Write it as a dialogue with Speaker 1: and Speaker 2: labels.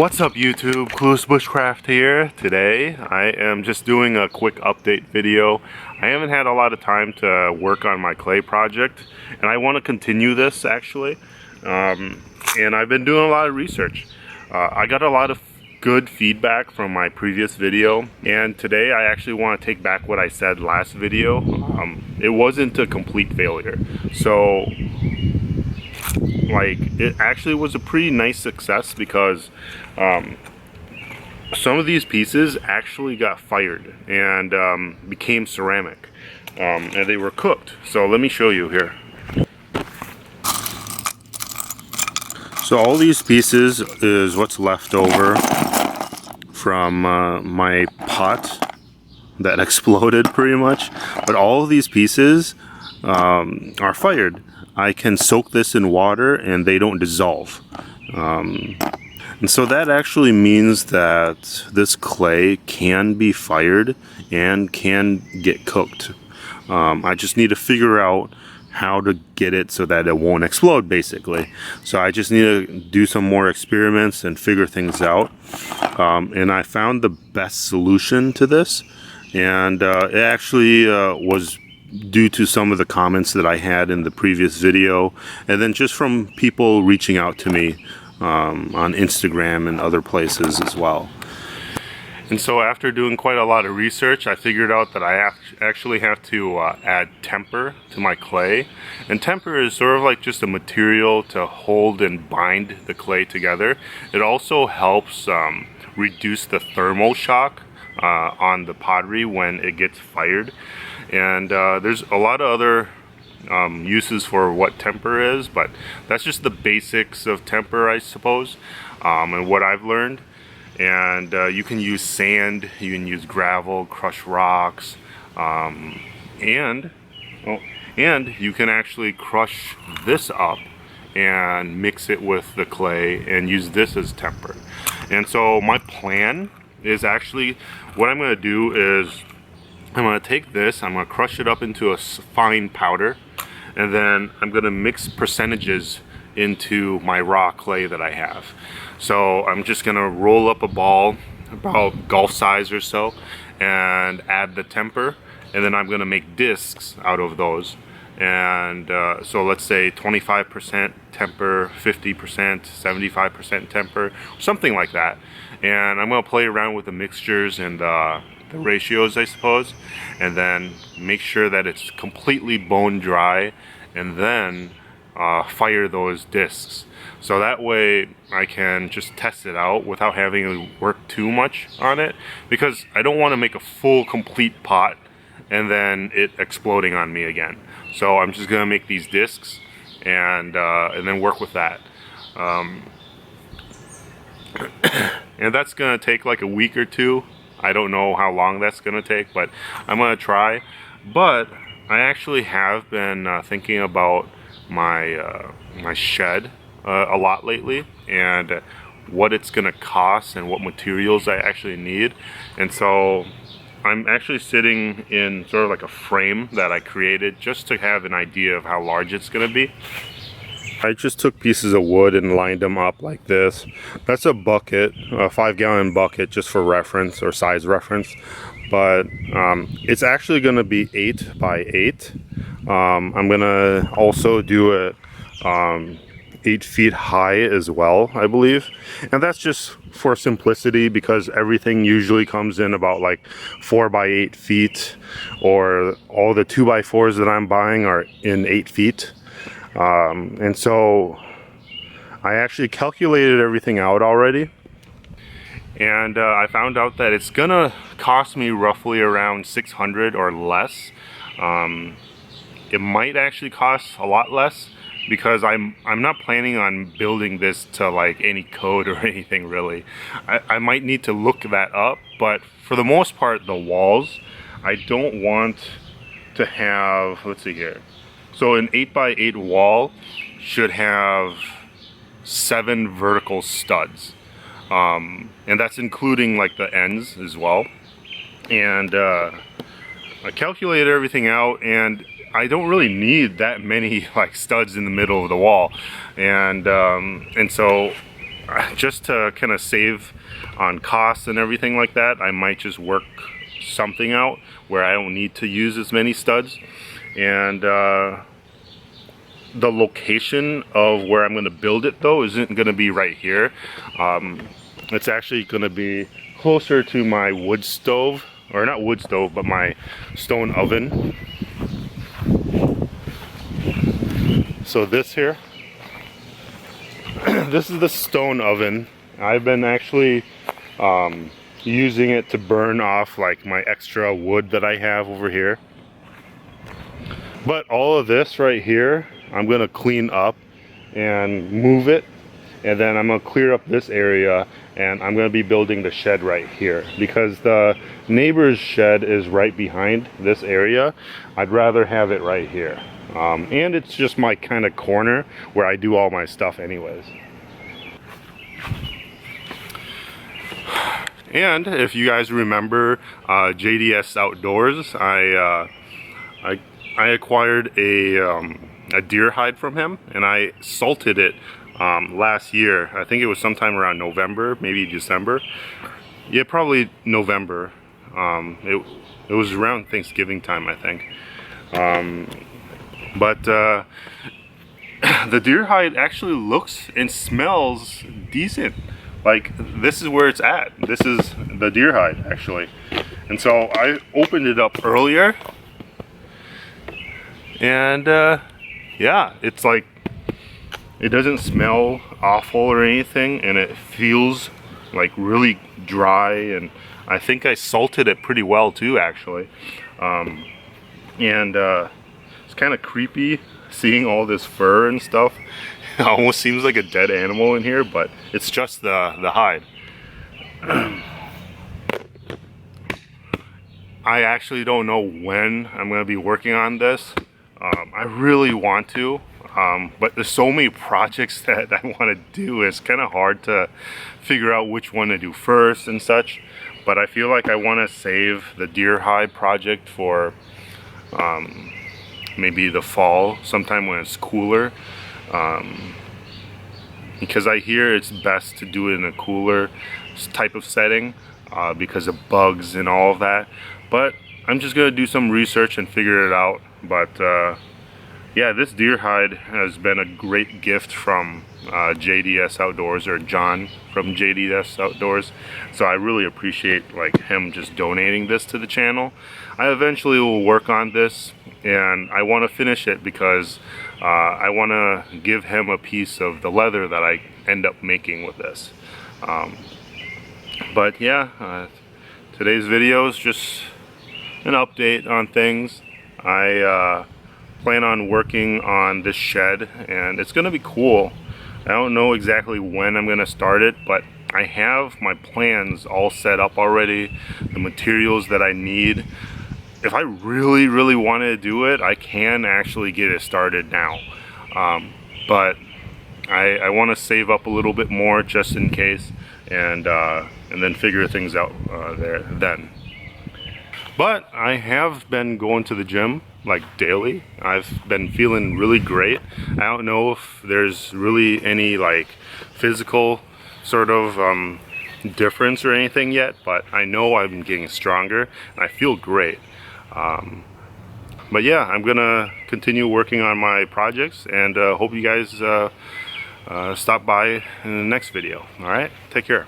Speaker 1: What's up YouTube, Clueless Bushcraft here. Today I am just doing a quick update video. I haven't had a lot of time to work on my clay project and I want to continue this actually. And I've been doing a lot of research. I got a lot of good feedback from my previous video, and today I actually want to take back what I said last video. It wasn't a complete failure. So like, it actually was a pretty nice success because some of these pieces actually got fired and became ceramic, and they were cooked. So let me show you here. So all these pieces is what's left over from my pot that exploded pretty much, but all of these pieces are fired. I can soak this in water and they don't dissolve. And so that actually means that this clay can be fired and can get cooked. I just need to figure out how to get it so that it won't explode, basically. So I just need to do some more experiments and figure things out. And I found the best solution to this, and it actually was due to some of the comments that I had in the previous video, and then just from people reaching out to me on Instagram and other places as well. And so after doing quite a lot of research, I figured out that I actually have to add temper to my clay. And temper is sort of like just a material to hold and bind the clay together. It also helps reduce the thermal shock on the pottery when it gets fired. And there's a lot of other uses for what temper is, but that's just the basics of temper, I suppose, and what I've learned. And you can use sand, you can use gravel, crushed rocks, and you can actually crush this up and mix it with the clay and use this as temper. And so my plan is actually, what I'm going to do is I'm going to take this, I'm going to crush it up into a fine powder, and then I'm going to mix percentages into my raw clay that I have. So I'm just going to roll up a ball about golf size or so and add the temper, and then I'm going to make discs out of those. And so let's say 25% temper, 50%, 75% temper, something like that. And I'm going to play around with the mixtures and the ratios, I suppose, and then make sure that it's completely bone dry, and then fire those discs. So that way I can just test it out without having to work too much on it, because I don't want to make a full complete pot and then it exploding on me again. So I'm just gonna make these discs and then work with that. And that's gonna take like a week or two. I don't know how long that's gonna take, but I'm gonna try. But I actually have been thinking about my my shed a lot lately, and what it's gonna cost and what materials I actually need. And so I'm actually sitting in sort of like a frame that I created just to have an idea of how large it's gonna be. I just took pieces of wood and lined them up like this. That's a bucket, a 5-gallon bucket, just for reference or size reference. But it's actually gonna be 8 by 8. I'm gonna also do it 8 feet high as well, I believe. And that's just for simplicity, because everything usually comes in about like 4 by 8 feet, or all the 2 by 4s that I'm buying are in 8 feet. And so I actually calculated everything out already, and I found out that it's gonna cost me roughly around $600 or less. It might actually cost a lot less, because I'm not planning on building this to like any code or anything really. I might need to look that up, but for the most part, the walls, I don't want to have, let's see here. So an 8 by 8 wall should have 7 vertical studs. And that's including like the ends as well. And I calculated everything out, and I don't really need that many like studs in the middle of the wall, and so just to kind of save on costs and everything like that, I might just work something out where I don't need to use as many studs. And the location of where I'm going to build it though isn't going to be right here. It's actually going to be closer to my wood stove, or not wood stove, but my stone oven. So this here, this is the stone oven. I've been actually using it to burn off like my extra wood that I have over here. But all of this right here, I'm gonna clean up and move it, and then I'm gonna clear up this area, and I'm gonna be building the shed right here because the neighbor's shed is right behind this area. I'd rather have it right here. And it's just my kind of corner where I do all my stuff anyways. And if you guys remember JDS Outdoors, I acquired a deer hide from him, and I salted it last year. I think it was sometime around November, maybe December. Yeah, probably November. It was around Thanksgiving time, I think. But the deer hide actually looks and smells decent. Like, this is where it's at. This is the deer hide, actually. And so I opened it up earlier, and yeah, it's like, it doesn't smell awful or anything, and it feels like really dry, and I think I salted it pretty well too, actually. It's kind of creepy seeing all this fur and stuff. It almost seems like a dead animal in here, but it's just the hide. I actually don't know when I'm going to be working on this. I really want to, but there's so many projects that I want to do. It's kind of hard to figure out which one to do first and such. But I feel like I want to save the deer hide project for maybe the fall, sometime when it's cooler. Because I hear it's best to do it in a cooler type of setting because of bugs and all of that. But I'm just gonna do some research and figure it out. But yeah, this deer hide has been a great gift from JDS Outdoors, or John from JDS Outdoors. So I really appreciate like him just donating this to the channel. I eventually will work on this, and I want to finish it because I want to give him a piece of the leather that I end up making with this. But yeah, today's video is just an update on things. I plan on working on this shed, and it's gonna be cool. I don't know exactly when I'm gonna start it, but I have my plans all set up already, the materials that I need. If I really wanted to do it, I can actually get it started now. But I want to save up a little bit more just in case, and then figure things out then. But I have been going to the gym like daily. I've been feeling really great. I don't know if there's really any like physical sort of difference or anything yet, but I know I've been getting stronger and I feel great. But yeah, I'm gonna continue working on my projects, and hope you guys stop by in the next video. All right, take care.